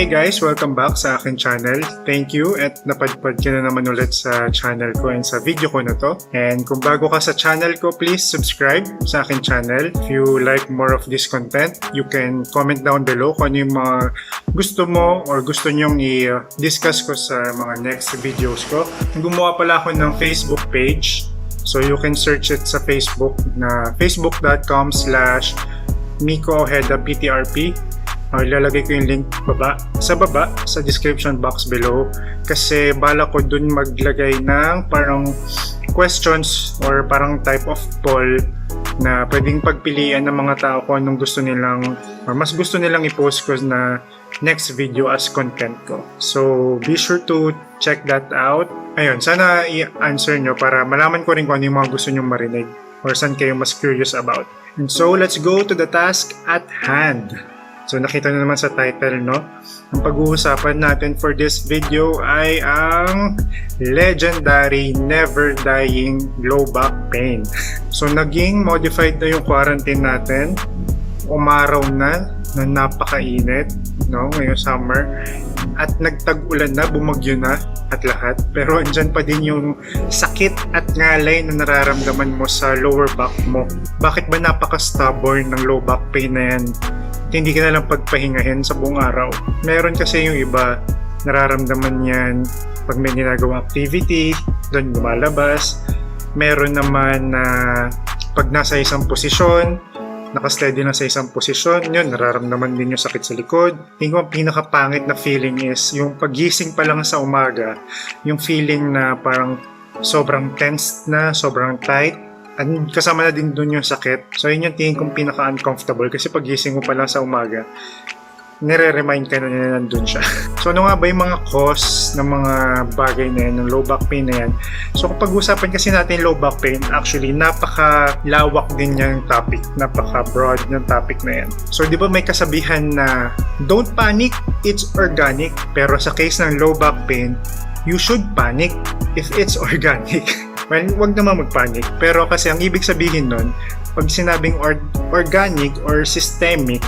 Hey guys! Welcome back sa akin channel. Thank you at napadpad ka na naman ulit sa channel ko and sa video ko na to. And kung bago ka sa channel ko, please subscribe sa akin channel. If you like more of this content, you can comment down below kung ano yung mga gusto mo or gusto nyong i-discuss ko sa mga next videos ko. Gumawa pala ako ng Facebook page. So you can search it sa Facebook na facebook.com/MikoOjeda-PTRP. Ilalagay ko yung link sa baba sa description box below kasi bala ko dun maglagay ng parang questions or parang type of poll na pwedeng pagpilian ng mga tao kung anong gusto nilang or mas gusto nilang i-post ko na next video as content ko. So be sure to check that out. Ayun, sana i-answer nyo para malaman ko rin kung ano yung mga gusto nyo marinig or saan kayo mas curious about. And so let's go to the task at hand. So nakita nyo naman sa title, no? Ang pag-uusapan natin for this video ay ang legendary never dying low back pain. So naging modified na yung quarantine natin. Umaraw na napakainit, no? Ngayong summer. At nagtag-ulan na, bumagyo na at lahat. Pero andyan pa din yung sakit at ngalay na nararamdaman mo sa lower back mo. Bakit ba napaka-stubborn ng low back pain na yan? Hindi ka na lang pagpahingahin sa buong araw. Meron kasi yung iba, nararamdaman yan pag may ginagawa activity, doon lumalabas. Meron naman na pag nasa isang posisyon, nakasteady na sa isang posisyon, yun, nararamdaman din yung sakit sa likod. Tingin ko ang pinakapangit na feeling is yung pagising pa lang sa umaga, yung feeling na parang sobrang tense na, sobrang tight. At kasama na din dun yung sakit. So yun yung tingin kong pinaka-uncomfortable kasi pagising mo pa lang sa umaga, nire-remind ka na nandun siya. So ano nga ba yung mga cause ng mga bagay na yan, ng low back pain na yan? So kung pag-usapan kasi natin low back pain, actually napaka-lawak din yung topic, napaka-broad yung topic na yan. So di ba may kasabihan na don't panic, it's organic. Pero sa case ng low back pain, you should panic if it's organic. Well, wag naman magpanic. Pero kasi ang ibig sabihin nun, pag sinabing organic or systemic,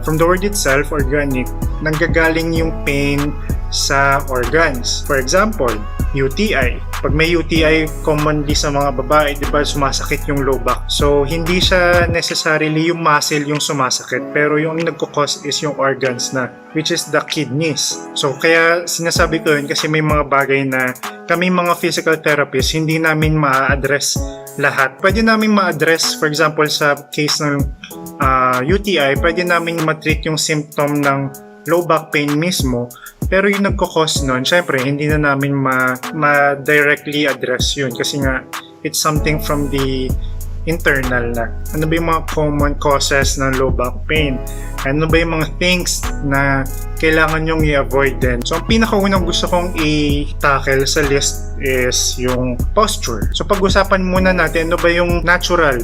from the word itself, organic, nanggagaling yung pain sa organs. For example, UTI. Pag may UTI, commonly sa mga babae, di ba, sumasakit yung low back. So, hindi siya necessarily yung muscle yung sumasakit, pero yung nagkukos is yung organs na, which is the kidneys. So, kaya sinasabi ko yun kasi may mga bagay na kami mga physical therapists, hindi namin ma-address lahat. Pwede namin ma-address, for example, sa case ng UTI, pwede namin ma-treat yung symptom ng low back pain mismo, pero yung nagkakos nun, syempre, hindi na namin ma-directly address yun kasi nga, it's something from the internal na. Ano ba yung mga common causes ng low back pain? Ano ba yung mga things na kailangan nyong i-avoid din? So, ang pinakaunang gusto kong i-tackle sa list is yung posture. So, pag-usapan muna natin, ano ba yung natural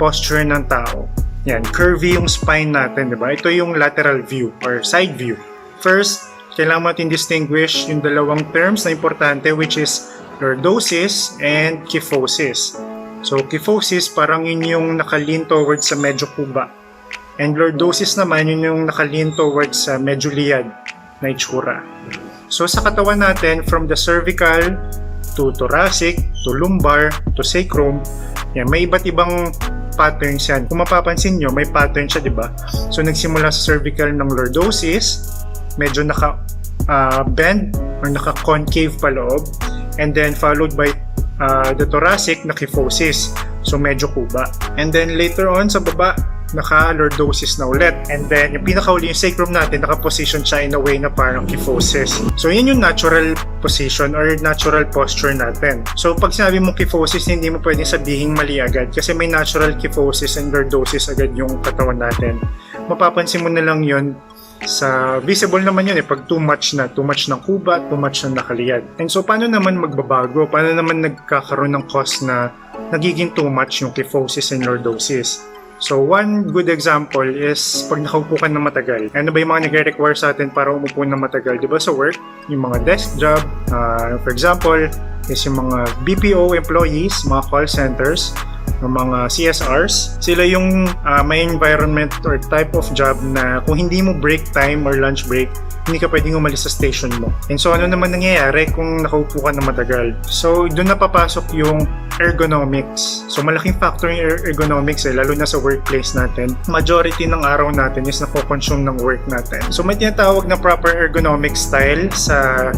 posture ng tao? Yan, curvy yung spine natin, di ba? Ito yung lateral view or side view. First, kailangan natin distinguish yung dalawang terms na importante, which is lordosis and kyphosis. So, kyphosis, parang yun yung nakalin towards sa medyo kuba. And lordosis naman, yun yung nakalin towards sa medyo liyad na itsura. So, sa katawan natin, from the cervical to thoracic, to lumbar, to sacrum, yan, may iba't ibang patterns yan. Kung mapapansin nyo, may pattern siya, di ba? So, nagsimula sa cervical ng lordosis, medyo naka-bend or naka-concave pa loob, and then followed by the thoracic na kyphosis. So, medyo kuba. And then, later on, sa baba, naka-lordosis na ulit. And then, yung pinakauli, yung sacrum natin, naka-position siya in a way na parang kyphosis. So, yun yung natural position or natural posture natin. So, pag sinabi mong kyphosis, hindi mo pwedeng sabihin mali agad kasi may natural kyphosis and lordosis agad yung katawan natin. Mapapansin mo na lang yun sa visible naman yun pag too much ng kuba, too much na nakaliyad. And so, paano naman magbabago? Paano naman nagkakaroon ng cause na nagiging too much yung kyphosis and lordosis? So, one good example is pag nakaupo ka na matagal. Ano ba yung mga nagre-require sa atin para umupo na matagal? Diba sa work? Yung mga desk job, for example, is yung mga BPO employees, mga call centers, ng mga CSRs. Sila yung may environment or type of job na kung hindi mo break time or lunch break, hindi ka pwedeng umalis sa station mo. And so ano naman nangyayari kung nakaupo ka na matagal? So doon na papasok yung ergonomics. So malaking factor yung ergonomics lalo na sa workplace natin. Majority ng araw natin is nako-consume ng work natin. So may tinatawag na proper ergonomic style sa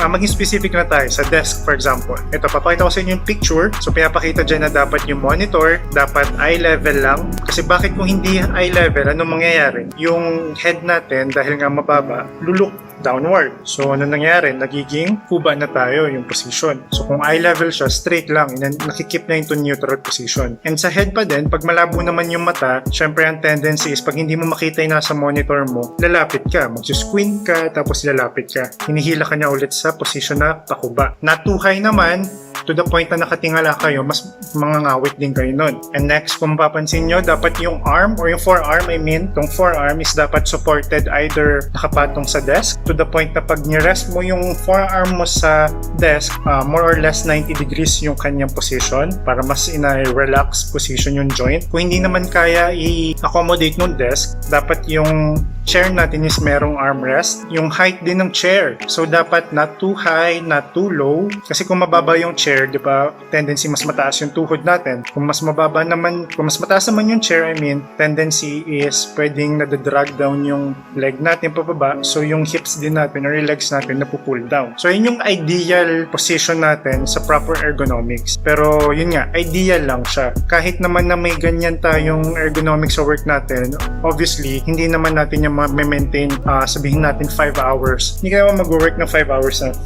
maging specific na tayo sa desk, for example. Ito, papakita ko sa inyo yung picture. So pinapakita dyan na dapat yung monitor dapat eye level lang. Kasi bakit kung hindi eye level, anong mangyayari? Yung head natin dahil nga mababa, luluk downward. So ano nangyari? Nagiging kuba na tayo yung position. So kung eye level siya, straight lang. Nakikip na into neutral position. And sa head pa din, pag malabo naman yung mata, syempre ang tendency is pag hindi mo makita yung nasa monitor mo, lalapit ka. Mag-squint ka, tapos lalapit ka. Hinihila ka niya ulit sa position na pakuba. Not too high naman, to the point na nakatingala kayo, mas mangangawit din kayo nun. And next, kung mapapansin nyo, dapat yung arm or yung forearm, tong forearm is dapat supported either nakapatong sa desk to the point na pag nirest mo yung forearm mo sa desk, more or less 90 degrees yung kanyang position para mas in a relaxed position yung joint. Kung hindi naman kaya i-accommodate ng desk, dapat yung chair natin is merong armrest. Yung height din ng chair. So, dapat not too high, not too low. Kasi kung mababa yung chair, di ba, tendency mas mataas yung tuhod natin. Kung mas mababa naman, kung mas mataas naman yung chair, tendency is pwedeng nadadrag down yung leg natin pababa. So, yung hips din natin or yung legs natin napupull down. So, yun yung ideal position natin sa proper ergonomics. Pero, yun nga, ideal lang siya. Kahit naman na may ganyan tayong ergonomics sa work natin, obviously, hindi naman natin yung ma-maintain, sabihin natin 5 hours. Hindi kaya mag-work ng 5 hours na.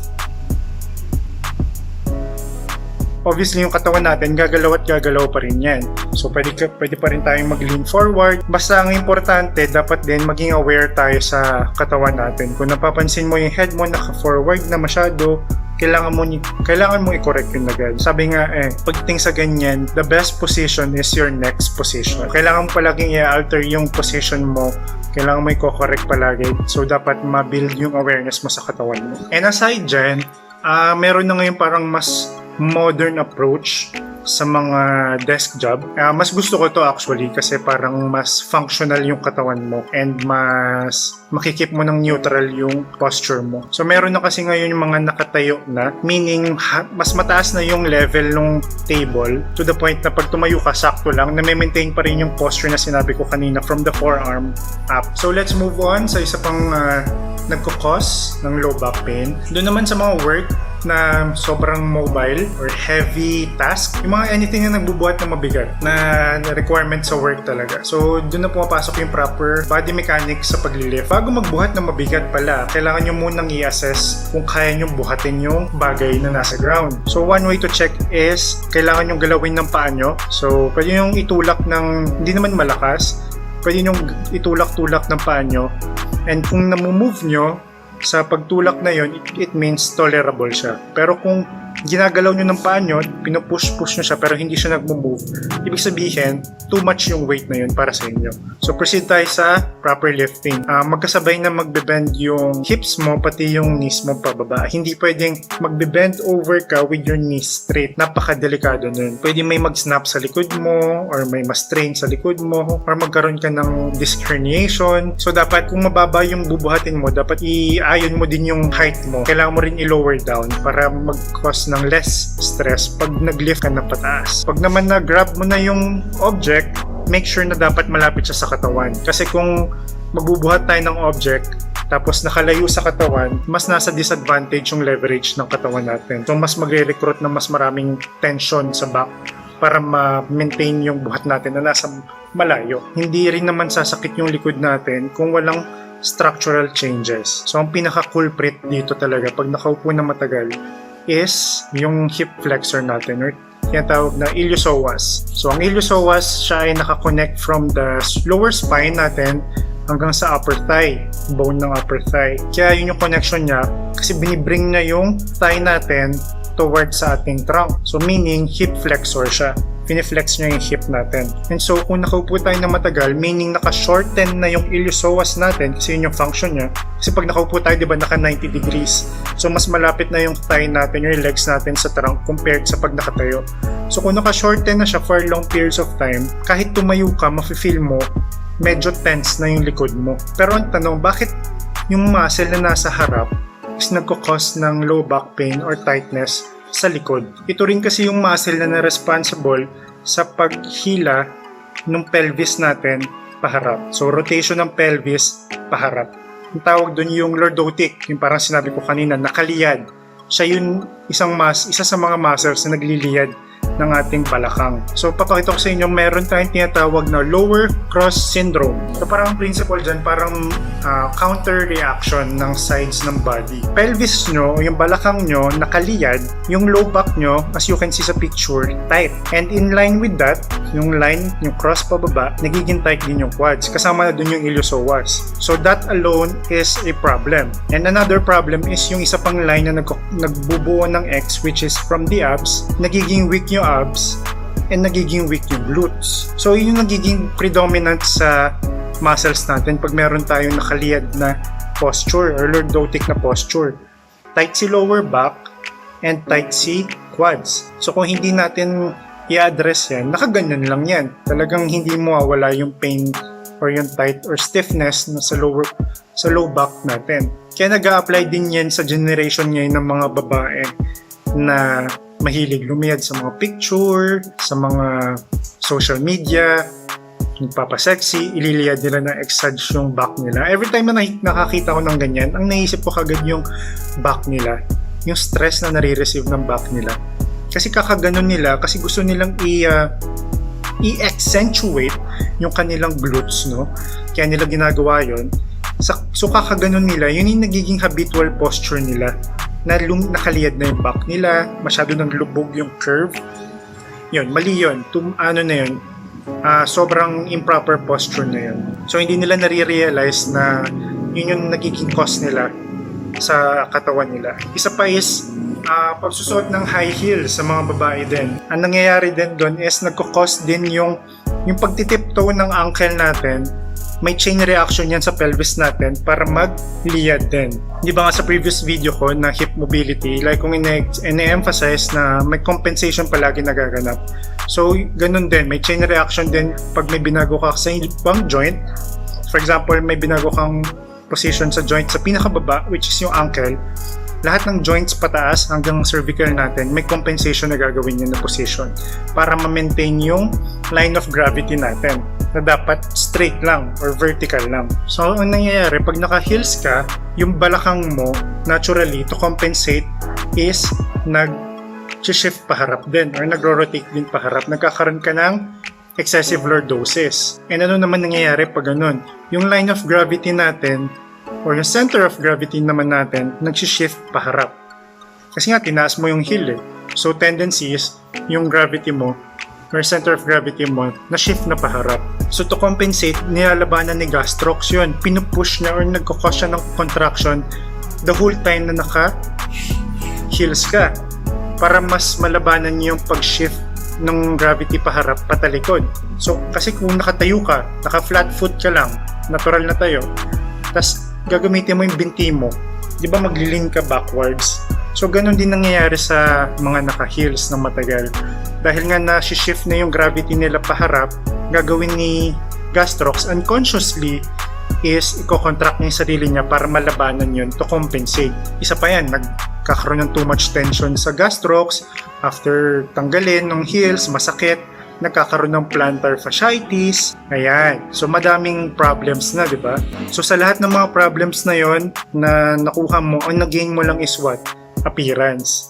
Obviously, yung katawan natin, gagalaw at gagalaw pa rin yan. So, pwede pa rin tayong mag-lean forward. Basta ang importante, dapat din maging aware tayo sa katawan natin. Kung napapansin mo yung head mo naka-forward na masyado, kailangan mo i-correct yun agad. Sabi nga pagdating sa ganyan, the best position is your next position. Kailangan mo palaging i-alter yung position mo. Kailangan mo i-correct palagi. So, dapat ma-build yung awareness mo sa katawan mo. And aside dyan, meron na ngayon parang mas modern approach sa mga desk job. Mas gusto ko to actually kasi parang mas functional yung katawan mo and mas makikip mo ng neutral yung posture mo. So meron na kasi ngayon yung mga nakatayo na, meaning mas mataas na yung level ng table to the point na pag tumayo ka, sakto lang, na maintain pa rin yung posture na sinabi ko kanina from the forearm up. So let's move on sa isa pang nagkakos ng low back pain. Doon naman sa mga work na sobrang mobile or heavy task, yung mga anything na nagbubuhat ng mabigat na requirement sa work talaga. So, doon na pumapasok yung proper body mechanics sa paglilift. Bago magbuhat ng mabigat pala, kailangan nyo munang i-assess kung kaya nyo buhatin yung bagay na nasa ground. So, one way to check is, kailangan nyo galawin ng paa nyo. So, pwede nyo itulak ng, hindi naman malakas, pwede nyo itulak-tulak ng paa nyo. And kung namumove nyo, sa pagtulak na yon, it means tolerable siya. Pero kung ginagalaw nyo ng paa nyo, pinupush-push nyo siya pero hindi siya nag-move, ibig sabihin, too much yung weight na yun para sa inyo. So proceed tayo sa proper lifting. Magkasabay na magbe-bend yung hips mo, pati yung knees mo pababa. Hindi pwedeng magbe-bend over ka with your knees straight. Napakadelikado nun. Pwede may mag-snap sa likod mo or may ma-strain sa likod mo or magkaroon ka ng disc herniation. So dapat kung mababa yung bubuhatin mo, dapat i-ayon mo din yung height mo. Kailangan mo rin i-lower down para mag-cause ng less stress pag nag-lift ka na pataas. Pag naman na-grab mo na yung object, make sure na dapat malapit siya sa katawan. Kasi kung magbubuhat tayo ng object, tapos nakalayo sa katawan, mas nasa disadvantage yung leverage ng katawan natin. So mas magre-recruit ng mas maraming tension sa back para ma-maintain yung buhat natin na nasa malayo. Hindi rin naman sasakit yung likod natin kung walang structural changes. So ang pinaka-culprit dito talaga pag nakaupo na matagal is yung hip flexor natin or tinatawag na iliopsoas. So ang iliopsoas, siya ay nakakonect from the lower spine natin hanggang sa upper thigh, bone ng upper thigh. Kaya yun yung connection niya kasi binibring na yung thigh natin towards sa ating trunk. So meaning hip flexor siya. Piniflex niya yung hip natin. And so kung nakaupo tayo na matagal, meaning naka-shorten na yung iliopsoas natin kasi yun yung function niya. Kasi pag nakaupo tayo, di ba, naka 90 degrees. So mas malapit na yung thigh natin, yung legs natin sa trunk compared sa pag nakatayo. So kung naka-shorten na siya for long periods of time, kahit tumayo ka, mafe-feel mo, medyo tense na yung likod mo. Pero ang tanong, bakit yung muscle na nasa harap is nagkakos ng low back pain or tightness sa likod. Ito rin kasi yung muscle na responsible sa paghila ng pelvis natin paharap. So, rotation ng pelvis paharap. Ang tawag doon yung lordotic, yung parang sinabi ko kanina, nakaliyad. Siya yung isa sa mga muscles na nagliliyad ng ating balakang. So, papakita ko sa inyo, meron tayong tinatawag na lower cross syndrome. So, parang principle dyan, parang counter reaction ng sides ng body. Pelvis nyo, yung balakang nyo, nakaliyad, yung low back nyo, as you can see sa picture, tight. And in line with that, yung line, yung cross pababa, nagiging tight din yung quads. Kasama na dun yung iliopsoas. So, that alone is a problem. And another problem is yung isa pang line na nagbubuo ng X, which is from the abs, nagiging weak yung abs and nagiging weak yung glutes. So yun yung nagiging predominant sa muscles natin pag meron tayong nakaliyad na posture or lordotic na posture. Tight si lower back and tight si quads. So kung hindi natin i-address yan, nakaganyan lang yan. Talagang hindi mawawala yung pain or yung tight or stiffness na sa low back natin. Kaya nag-a-apply din yan sa generation ngayon ng mga babae na mahilig lumiyad sa mga picture, sa mga social media, nagpapasexy, ililiyad nila na exage yung back nila. Every time na nakakita ko ng ganyan, ang naisip ko kagad yung back nila, yung stress na nare-receive ng back nila. Kasi kakaganon nila, kasi gusto nilang i-accentuate yung kanilang glutes, no? Kaya nila ginagawa yon. So kakaganon nila, yun yung nagiging habitual posture nila, na nakaliyad na yung back nila, masyado nang lubog yung curve. Yun, mali yun. Sobrang improper posture na yun. So, hindi nila nare-realize na yun yung nagiging cause nila sa katawan nila. Isa pa is, pagsusuot ng high heels sa mga babae din. Ang nangyayari din doon is nagkakos din yung pagtitiptoe ng ankle natin. May chain reaction yan sa pelvis natin para magliyad din. Di ba nga sa previous video ko na hip mobility, like kung ine-emphasize na may compensation palagi nagaganap. So, ganun din. May chain reaction din pag may binago ka sa ibang joint. For example, may binago kang position sa joint sa pinakababa, which is yung ankle. Lahat ng joints pataas hanggang cervical natin, may compensation na gagawin yun na position para ma-maintain yung line of gravity natin na dapat straight lang or vertical lang. So, ang nangyayari, pag naka-heels ka, yung balakang mo, naturally, to compensate is nag-shift paharap din or nagro-rotate din paharap. Nagkakaroon ka ng excessive lordosis. And ano naman nangyayari pag ganun? Yung line of gravity natin or yung center of gravity naman natin, nag-shift paharap. Kasi nga, tinaas mo yung heel eh. So, tendency is, yung gravity mo, or center of gravity mo, na-shift na paharap. So, to compensate, nilalabanan ni gastrocs yun. Pinupush niya or nagkakos siya ng contraction the whole time na naka-heels ka. Para mas malabanan yung pag-shift ng gravity paharap patalikod. So, kasi kung nakatayo ka, naka-flat foot ka lang, natural na tayo, tas gagamitin mo yung binti mo, di ba maglilin ka backwards? So, ganun din nangyayari sa mga naka-heels ng matagal. Dahil nga na-shift na yung gravity nila paharap, gagawin ni gastrocs unconsciously is i-contract niya yung sarili niya para malabanan yun to compensate. Isa pa yan, nagkakaroon ng too much tension sa gastrocs, after tanggalin ng heels, masakit, nagkakaroon ng plantar fasciitis. Ayan. So, madaming problems na, di ba? So, sa lahat ng mga problems na yon na nakuha mo, ang nag-gain mo lang is what? Appearance.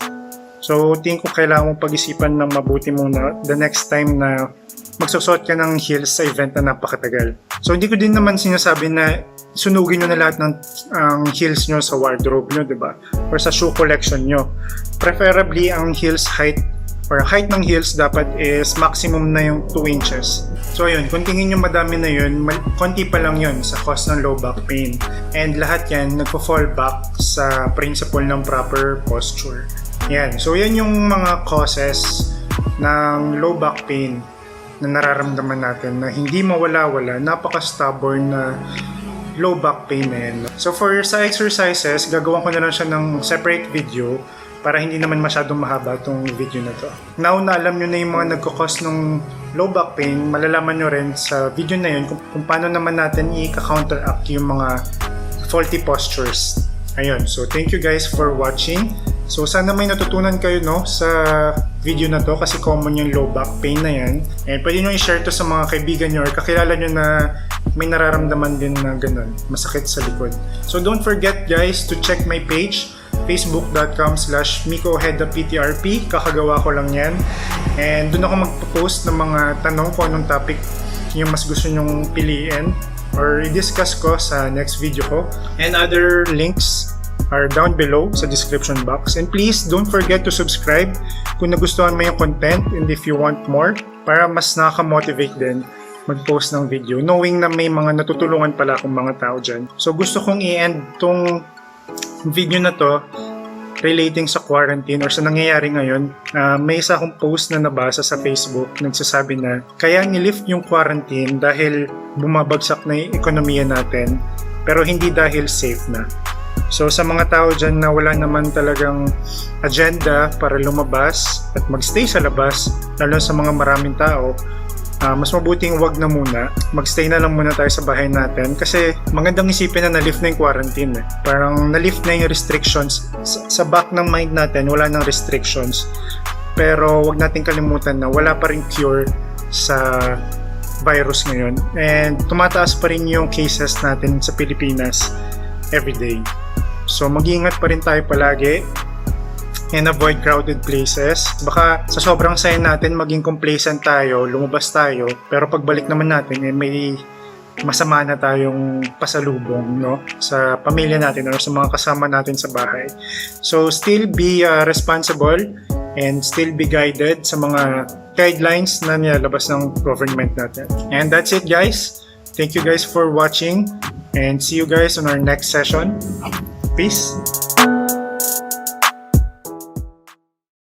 So, tingin ko kailangan mong pag-isipan ng mabuti muna the next time na magsusot ka ng heels sa event na napakatagal. So, hindi ko din naman sinasabi na sunugin nyo na lahat ng heels nyo sa wardrobe nyo, di ba? Or sa shoe collection nyo. Preferably, ang heels height or height ng heels dapat is maximum na yung 2 inches. So ayun, kung tingin nyo madami na yun, konti pa lang yun sa cause ng low back pain. And lahat yan nagpo-fall back sa principle ng proper posture. Yan. So yan yung mga causes ng low back pain na nararamdaman natin na hindi mawala-wala, napaka-stubborn na low back pain na yan. So sa exercises, gagawin ko na lang siya ng separate video para hindi naman masyadong mahaba itong video na to. Now na alam nyo na yung mga nagkakos ng low back pain, malalaman nyo rin sa video na yun kung paano naman natin i-counteract yung mga faulty postures. Ayun, so thank you guys for watching. So sana may natutunan kayo sa video na to kasi common yung low back pain na yan. And pwede nyo i-share to sa mga kaibigan nyo or kakilala nyo na may nararamdaman din na ganun, masakit sa likod. So don't forget guys to check my page, facebook.com/mikohedaptrp. Kakagawa ko lang yan. And doon ako magpo-post ng mga tanong kung anong topic yung mas gusto nyong piliin or i-discuss ko sa next video ko. And other links are down below sa description box. And please don't forget to subscribe kung nagustuhan mo yung content and if you want more para mas nakaka-motivate din mag-post ng video knowing na may mga natutulungan pala akong mga tao dyan. So gusto kong i-end tong video na to relating sa quarantine or sa nangyayari ngayon. May isa akong post na nabasa sa Facebook nagsasabi na kaya nilift yung quarantine dahil bumabagsak na yung ekonomiya natin pero hindi dahil safe na. So sa mga tao dyan na wala naman talagang agenda para lumabas at magstay sa labas, lalo sa mga maraming tao, mas mabuting wag na muna. Magstay na lang muna tayo sa bahay natin kasi magandang isipin na na-lift na yung quarantine. Parang na-lift na yung restrictions. Sa back ng mind natin, wala nang restrictions. Pero wag natin kalimutan na wala pa rin cure sa virus ngayon. And tumataas pa rin yung cases natin sa Pilipinas everyday. So mag-iingat pa rin tayo palagi and avoid crowded places. Baka sa sobrang saya natin maging complacent tayo, lumabas tayo, pero pagbalik naman natin may masama na tayong pasalubong sa pamilya natin or sa mga kasama natin sa bahay. So still be responsible and still be guided sa mga guidelines na nilalabas ng government natin. And that's it guys. Thank you guys for watching and see you guys on our next session. Peace!